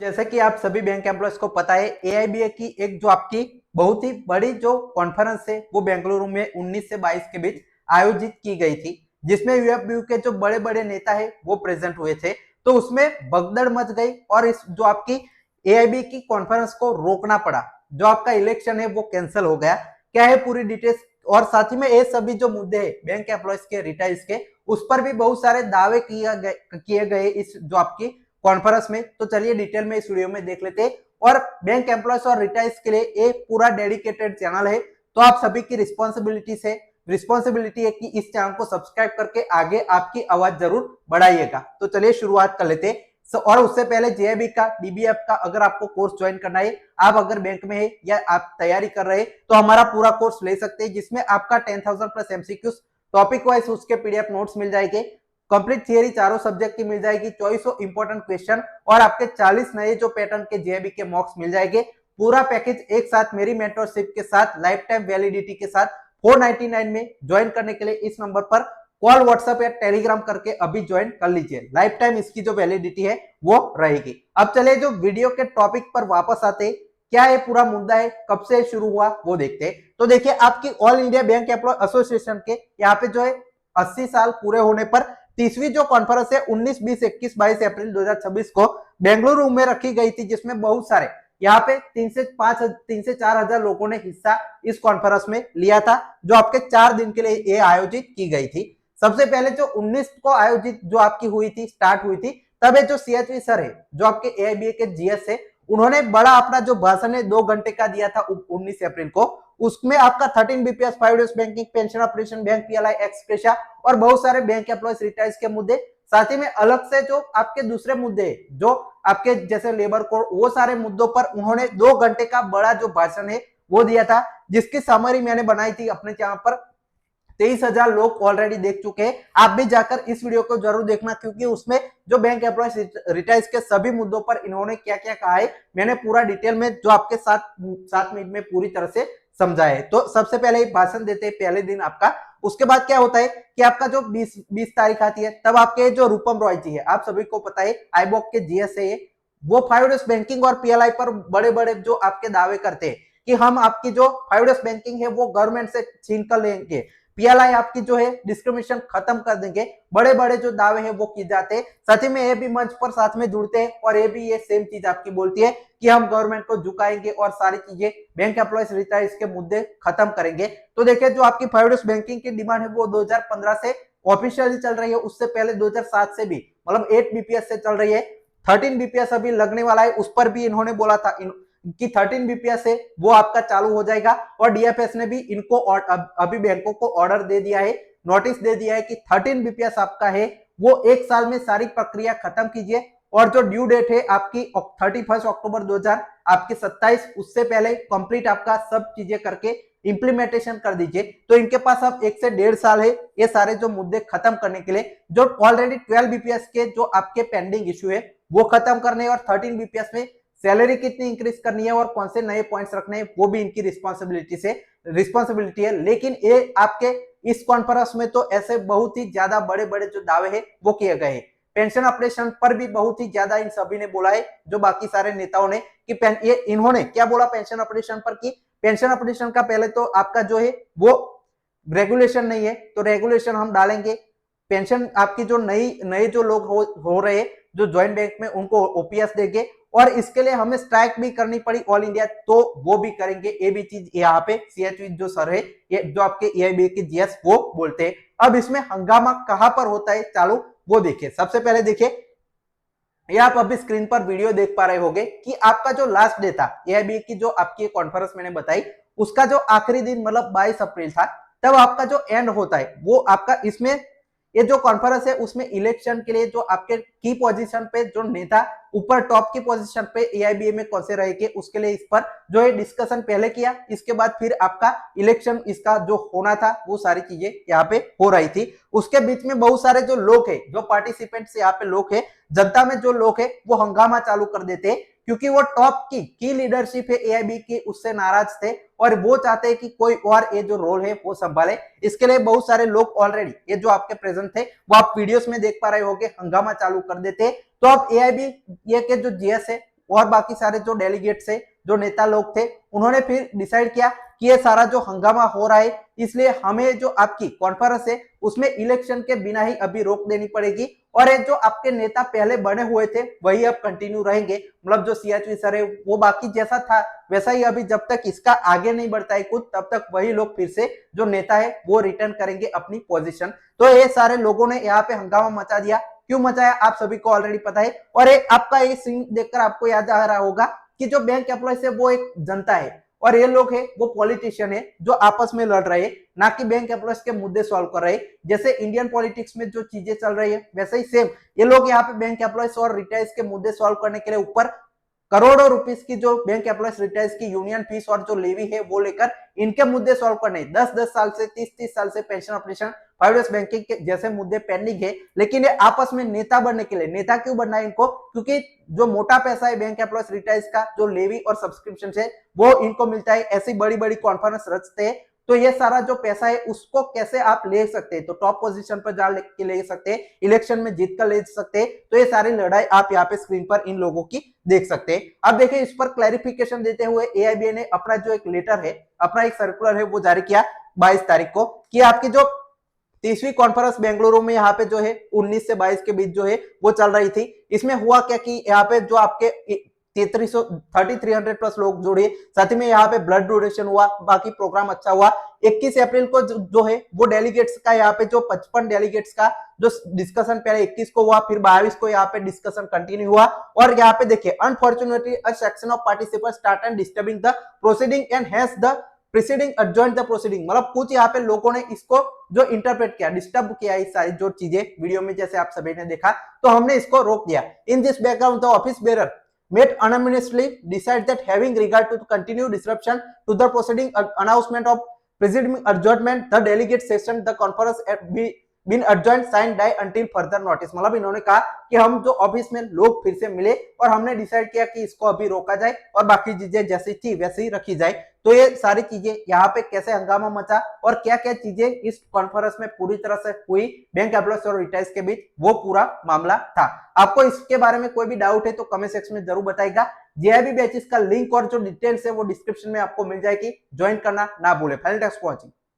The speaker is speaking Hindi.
जैसे कि आप सभी बैंक एम्प्लॉयज को पता है, एआईबीए की एक जो आपकी बहुत ही बड़ी जो कॉन्फ्रेंस है वो बेंगलुरु में 19 से 22 के बीच आयोजित की गई थी, जिसमें यूएफबीयू के जो बड़े बड़े नेता है वो प्रेजेंट हुए थे। तो उसमें भगदड़ मच गई और इस जो आपकी एआईबी की कॉन्फ्रेंस को रोकना पड़ा। जो आपका इलेक्शन है वो कैंसिल हो गया। क्या है पूरी डिटेल्स, और साथ ही में ये सभी जो मुद्दे है बैंक एम्प्लॉयज के, रिटायर्स के, उस पर भी बहुत सारे दावे किए गए इस जो आपकी कॉन्फ्रेंस में। तो चलिए डिटेल में इस वीडियो में देख लेते हैं। और बैंक एम्प्लॉयज और रिटायर्स के लिए एक पूरा डेडिकेटेड चैनल है, तो आप सभी की रिस्पॉन्सिबिलिटी है कि इस चैनल को सब्सक्राइब करके आगे आपकी आवाज जरूर बढ़ाइएगा। तो चलिए शुरुआत कर लेते हैं। और उससे पहले जेआईबी का, डीबीएफ का अगर आपको कोर्स ज्वाइन करना है, आप अगर बैंक में है या आप तैयारी कर रहे हैं, तो हमारा पूरा कोर्स ले सकते हैं, जिसमें आपका 10,000 प्लस एमसीक्यूज टॉपिक वाइज उसके पीडीएफ नोट्स मिल जाएंगे, कंप्लीट थियरी चारों सब्जेक्ट की मिल जाएगी, चॉइस ऑफ इंपॉर्टेंट क्वेश्चन और आपके 40 नए जो पैटर्न के जेबी के मॉक्स मिल जाएंगे। पूरा पैकेज एक साथ मेरी मेंटरशिप के साथ लाइफ टाइम वैलिडिटी के साथ 499 में ज्वाइन करने के लिए इस नंबर पर कॉल, व्हाट्सएप या टेलीग्राम करके अभी ज्वाइन कर लीजिए। लाइफ टाइम इसकी जो वैलिडिटी है वो रहेगी। अब चले जो वीडियो के टॉपिक पर वापस आते, क्या ये पूरा मुद्दा है, कब से शुरू हुआ वो देखते हैं। तो देखिए, आपकी all India bank employ association के यहाँ पे जो है 80 साल पूरे होने पर 30वीं जो कॉन्फ्रेंस है 19, 20, 21, 22 अप्रैल 2026 को बेंगलुरु में रखी गई थी, जिसमें बहुत सारे यहाँ पे 3 से 4 हजार लोगों ने हिस्सा इस कॉन्फ्रेंस में लिया था, जो आपके 4 दिन के लिए ये आयोजित की गई थी। सबसे पहले जो 19 को आयोजित जो आपकी हुई थी, स्टार्ट हुई थी, तब जो सीएचवी सर है, जो आपके एआईबीए के जीएस है, उन्होंने बड़ा अपना जो भाषण है 2 घंटे का दिया था 19 अप्रैल को। उसमें आपका 13 BPS, 5 days banking, pension operation, bank PLI, एक्सप्रेशा और बहुत सारे बैंक एम्प्लॉयज रिटायर्स के मुद्दे, साथ ही में अलग से जो आपके दूसरे मुद्दे जो आपके जैसे लेबर कोड, वो सारे मुद्दों पर उन्होंने 2 घंटे का बड़ा जो भाषण है वो दिया था, जिसकी समरी मैंने बनाई थी अपने चैनल पर। 23,000 लोग ऑलरेडी देख चुके हैं। आप भी जाकर इस वीडियो को जरूर देखना, क्योंकि उसमें जो बैंक एम्प्लॉयज रिटायर्स के सभी मुद्दों पर इन्होंने क्या क्या कहा है, मैंने पूरा डिटेल में जो आपके साथ 7 मिनट में पूरी तरह से समझा है। तो सबसे पहले भाषण देते हैं पहले दिन आपका। उसके बाद क्या होता है कि आपका जो 20 तारीख आती है, तब आपके जो रूपम रॉय जी है, आप सभी को पता है आईबॉक के जीएस है, वो 5 डेज बैंकिंग और पीएलआई पर बड़े बड़े जो आपके दावे करते हैं कि हम आपकी जो 5 डेज बैंकिंग है वो गवर्नमेंट से छीन कर लेंगे, पीएलआई आपकी जो है डिस्क्रिमिनेशन खत्म कर देंगे, बड़े बड़े जो दावे हैं वो किए जाते हैं। सच में ये भी मंच पर साथ में जुड़ते हैं और ये भी ये सेम चीज आपकी बोलती है कि हम गवर्नमेंट को झुकाएंगे और सारी चीजें बैंक एम्प्लॉयज रिटायर्स के मुद्दे खत्म करेंगे। तो देखिए, जो आपकी 5 डेज बैंकिंग की डिमांड है वो 2015 से ऑफिशियली चल रही है, उससे पहले 2007 से भी, मतलब 8 बीपीएस से चल रही है। 13 बीपीएस अभी लगने वाला है, उस पर भी इन्होंने बोला था कि 13 बीपीएस है वो आपका चालू हो जाएगा। और डीएफएस ने भी इनको अभी बैंकों को ऑर्डर दे दिया है, नोटिस दे दिया है कि 13 बीपीएस आपका है वो 1 साल में सारी प्रक्रिया खत्म कीजिए, और जो ड्यू डेट है आपकी 31 अक्टूबर 2027, उससे पहले कंप्लीट आपका सब चीजें करके इंप्लीमेंटेशन कर दीजिए। तो इनके पास अब 1 से 1.5 साल है ये सारे जो मुद्दे खत्म करने के लिए। जो ऑलरेडी 12 बीपीएस के जो आपके पेंडिंग इश्यू है वो खत्म करने, और 13 बीपीएस में सैलरी कितनी इंक्रीज करनी है और कौन से नए पॉइंट्स रखने हैं, वो भी इनकी रिस्पॉन्सिबिलिटी है। लेकिन ये आपके इस कॉन्फ्रेंस में तो ऐसे बहुत ही ज्यादा बड़े बड़े जो दावे हैं वो किए गए हैं। पेंशन ऑपरेशन पर भी बहुत ही ज्यादा इन सभी ने बोला है, जो बाकी सारे नेताओं ने, कि ये इन्होंने क्या बोला पेंशन ऑपरेशन पर, कि पेंशन ऑपरेशन का पहले तो आपका जो है वो रेगुलेशन नहीं है, तो रेगुलेशन हम डालेंगे। पेंशन आपकी जो नए जो लोग हो रहे हैं जो ज्वाइंट बैंक में, उनको ओपीएस देंगे, और इसके लिए हमें स्ट्राइक भी करनी पड़ी ऑल इंडिया, तो वो भी करेंगे। ये भी चीज यहाँ पे सीएचवी जो सर है, ये जो आपके एआईबी के जीएस वो बोलते हैं। अब इसमें हंगामा कहां पर होता है चालू, वो देखिए। सबसे पहले देखिए, ये आप अभी स्क्रीन पर वीडियो देख पा रहे होंगे कि आपका जो लास्ट डे था एआईबी की, जो आपकी कॉन्फ्रेंस मैंने बताई, उसका जो आखिरी दिन मतलब 22 अप्रैल था, तब आपका जो एंड होता है वो आपका, इसमें ये जो कॉन्फ्रेंस है उसमें इलेक्शन के लिए जो आपके की पोजीशन पे जो नेता ऊपर टॉप की पोजीशन पे एआईबीए में कौन से रहेंगे, उसके लिए इस पर जो है डिस्कशन पहले किया। इसके बाद फिर आपका इलेक्शन इसका जो होना था वो सारी चीजें यहाँ पे हो रही थी। उसके बीच में बहुत सारे जो लोग है, जो पार्टिसिपेंट्स यहाँ पे लोग है, जनता में जो लोग है, वो हंगामा चालू कर देते हैं, क्योंकि वो टॉप की लीडरशिप है एआईबी की, उससे नाराज थे और वो चाहते हैं कि कोई और ये जो रोल है वो संभाले। इसके लिए बहुत सारे लोग ऑलरेडी ये जो आपके प्रेजेंट थे वो आप वीडियोस में देख पा रहे होंगे, हंगामा चालू कर देते। तो अब एआईबी ये के जो जीएस है और बाकी सारे जो डेलीगेट्स है, जो नेता लोग थे, उन्होंने फिर डिसाइड किया कि ये सारा जो हंगामा हो रहा है, इसलिए हमें जो आपकी कॉन्फ्रेंस है उसमें इलेक्शन के बिना ही अभी रोक देनी पड़ेगी और ये जो आपके नेता पहले बने हुए थे वही अब कंटिन्यू रहेंगे। मतलब जो सीएचवी सर है वो बाकी जैसा था वैसा ही अभी, जब तक इसका आगे नहीं बढ़ता है कुछ तब तक वही लोग फिर से जो नेता है वो रिटर्न करेंगे अपनी पोजीशन। तो ये सारे लोगों ने यहाँ पे हंगामा मचा दिया। क्यों मचाया आप सभी को ऑलरेडी पता है। और आपका ये सीन देखकर आपको याद आ रहा होगा कि जो बैंक एम्प्लॉयज है वो एक जनता है और ये लोग है वो पॉलिटिशियन है जो आपस में लड़ रहे हैं, ना कि बैंक एम्प्लॉयज के मुद्दे सॉल्व कर रहे हैं। जैसे इंडियन पॉलिटिक्स में जो चीजें चल रही है वैसे ही सेम ये लोग यहाँ पे बैंक एम्प्लॉयज और रिटायर्स के मुद्दे सॉल्व करने के लिए ऊपर करोड़ों रुपीस की जो बैंक एम्प्लॉयज रिटायर्स की यूनियन फीस और जो लेवी है वो लेकर इनके मुद्दे सॉल्व करने 10-10 साल से 30-30 साल से पेंशन ऑपरेशन 5 इयर्स बैंकिंग के जैसे मुद्दे पेंडिंग है। लेकिन ये आपस में नेता बनने के लिए, नेता क्यों बनना है इनको, क्योंकि जो मोटा पैसा है बैंक एम्प्लॉयज रिटायर्स का, जो लेवी और सब्सक्रिप्शन है वो इनको मिलता है। ऐसी बड़ी बड़ी कॉन्फ्रेंस रचते हैं तो ये सारा जो पैसा है उसको कैसे आप ले सकते हैं, तो टॉप पोजीशन पर जा के ले सकते हैं, इलेक्शन में जीत कर ले सकते हैं। तो ये सारी लड़ाई आप यहाँ पे स्क्रीन पर इन लोगों की देख सकते हैं। अब देखिए इस पर क्लैरिफिकेशन देते हुए एआईबीए ने अपना जो एक लेटर है, अपना एक सर्कुलर है वो जारी किया 22 तारीख को कि आपकी जो 30वीं कॉन्फ्रेंस बेंगलुरु में यहाँ पे जो है 19 से 22 के बीच जो है वो चल रही थी। इसमें हुआ क्या कि यहाँ पे जो आपके 3300 प्लस लोग जुड़े, साथ ही में यहाँ पे ब्लड डोनेशन हुआ, बाकी प्रोग्राम अच्छा हुआ। 21 अप्रैल को जो है वो डेलीगेट्स का यहाँ पे जो 55 डेलीगेट्स का जो डिस्कशन पहले 21 को हुआ, फिर 22 को यहाँ पे डिस्कशन कंटिन्यू हुआ। और यहाँ पे देखिए unfortunately a section of participants start and disturbing the proceeding and hence the presiding adjourned the proceeding. मतलब कुछ यहाँ पे लोगों ने इसको जो इंटरप्रेट किया, डिस्टर्ब किया इस सारी जो चीजें वीडियो में जैसे आप सभी ने देखा, तो हमने इसको रोक दिया। In this background the office bearer made unanimously decide that having regard to the continued disruption to the proceeding announcement of presiding adjournment the delegate session the conference been adjourned signed die until further notice। मतलब इन्होंने कहा कि हम जो ऑफिस में लोग फिर से मिले और हमने डिसाइड किया कि इसको अभी रोका जाए और बाकी चीजें जैसी थी वैसे ही रखी जाए। तो ये सारी चीजें यहाँ पे कैसे हंगामा मचा और क्या क्या चीजें इस कॉन्फ्रेंस में पूरी तरह से हुई बैंक एम्प्लॉयज और रिटायर्स के बीच, वो पूरा मामला था। आपको इसके बारे में कोई भी डाउट है तो कमेंट सेक्शन में जरूर बताइएगा। जेआईबी बैचेस का लिंक और जो डिटेल्स है वो डिस्क्रिप्शन में आपको मिल जाएगी, ज्वाइन करना ना भूले। Final text watching.